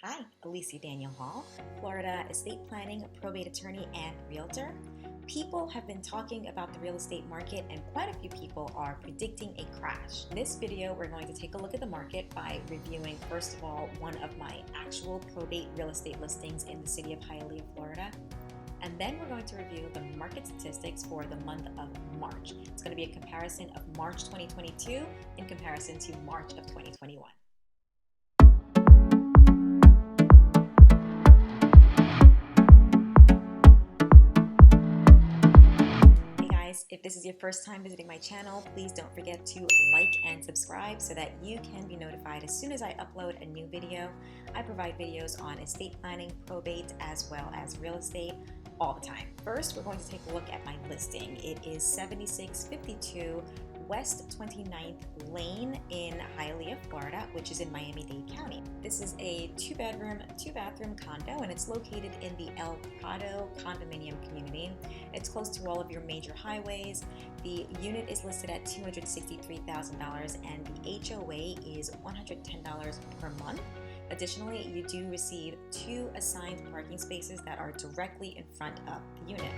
Hi, Alicia Daniel Hall, Florida estate planning, probate attorney, and realtor. People have been talking about the real estate market, and quite a few people are predicting a crash. In this video, we're going to take a look at the market by reviewing, first of all, one of my actual probate real estate listings in the city of Hialeah, Florida. And then we're going to review the market statistics for the month of March. It's going to be a comparison of March 2022 in comparison to March of 2021. If this is your first time visiting my channel, please don't forget to like and subscribe so that you can be notified as soon as I upload a new video. I provide videos on estate planning, probate, as well as real estate all the time. First, we're going to take a look at my listing. It is 7652 West 29th Lane in Hialeah, Florida, which is in Miami-Dade County. This is a 2-bedroom, 2-bathroom condo, and it's located in the El Prado condominium community. It's close to all of your major highways. The unit is listed at $263,000, and the HOA is $110 per month. Additionally, you do receive 2 assigned parking spaces that are directly in front of the unit.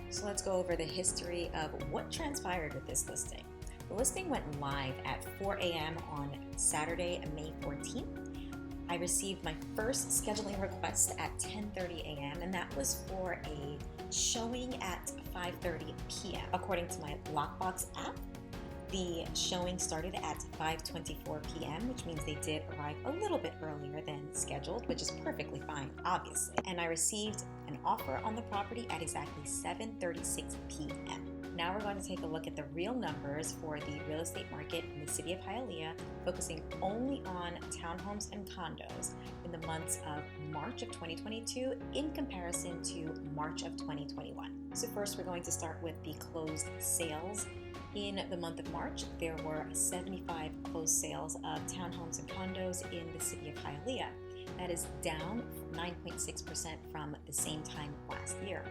So let's go over the history of what transpired with this listing. The listing went live at 4 a.m. on Saturday, May 14th. I received my first scheduling request at 10:30 a.m. and that was for a showing at 5:30 p.m. According to my Lockbox app, the showing started at 5:24 p.m., which means they did arrive a little bit earlier than scheduled, which is perfectly fine, obviously. And I received an offer on the property at exactly 7:36 p.m. Now we're going to take a look at the real numbers for the real estate market in the city of Hialeah, focusing only on townhomes and condos in the months of March of 2022 in comparison to March of 2021. So first, we're going to start with the closed sales. In the month of March, there were 75 closed sales of townhomes and condos in the city of Hialeah. That is down 9.6% from the same time last year.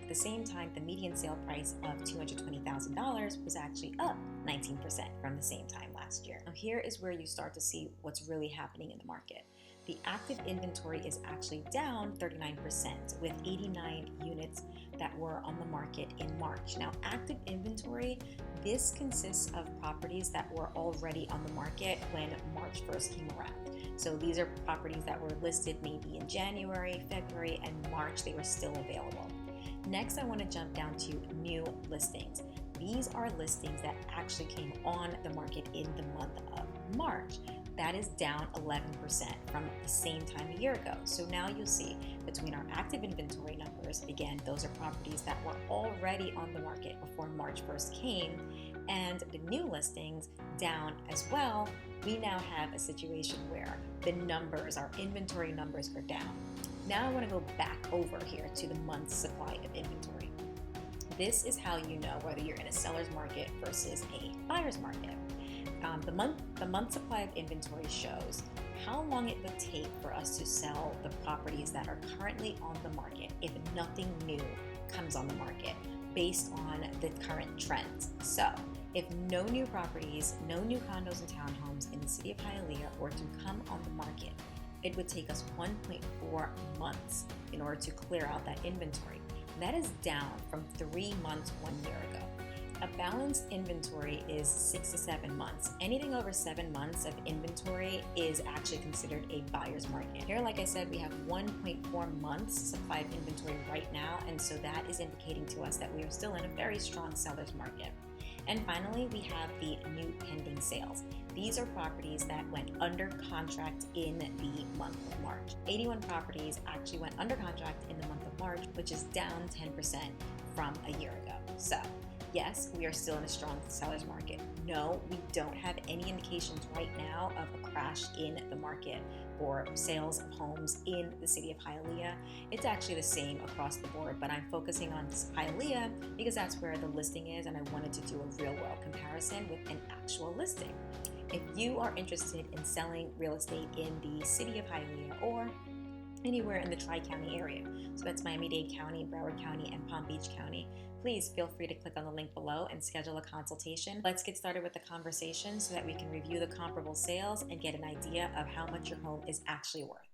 At the same time, the median sale price of $220,000 was actually up 19% from the same time last year. Now here is where you start to see what's really happening in the market. The active inventory is actually down 39% with 89 units that were on the market in March. Now, active inventory, this consists of properties that were already on the market when March 1st came around. So these are properties that were listed maybe in January, February, and March. They were still available. Next, I want to jump down to new listings. These are listings that actually came on the market in the month of March. That is down 11% from the same time a year ago. So now you'll see between our active inventory numbers, again, those are properties that were already on the market before March 1st came, and the new listings down as well. We now have a situation where the numbers, our inventory numbers, are down. Now I want to go back over here to the month's supply of inventory. This is how you know whether you're in a seller's market versus a buyer's market. The month supply of inventory shows how long it would take for us to sell the properties that are currently on the market if nothing new comes on the market based on the current trends. So if no new properties, no new condos and townhomes in the city of Hialeah were to come on the market, it would take us 1.4 months in order to clear out that inventory. That is down from 3 months 1 year ago. Balanced inventory is 6 to 7 months. Anything over 7 months of inventory is actually considered a buyer's market. Here, like I said, we have 1.4 months supply of inventory right now, and so that is indicating to us that we are still in a very strong seller's market. And finally, we have the new pending sales. These are properties that went under contract in the month of March. 81 properties actually went under contract in the month of March, which is down 10% from a year ago. So, yes, we are still in a strong seller's market. No, we don't have any indications right now of a crash in the market for sales of homes in the city of Hialeah. It's actually the same across the board, but I'm focusing on Hialeah because that's where the listing is, and I wanted to do a real world comparison with an actual listing. If you are interested in selling real estate in the city of Hialeah or anywhere in the Tri-County area, so that's Miami-Dade County, Broward County, and Palm Beach County, please feel free to click on the link below and schedule a consultation. Let's get started with the conversation so that we can review the comparable sales and get an idea of how much your home is actually worth.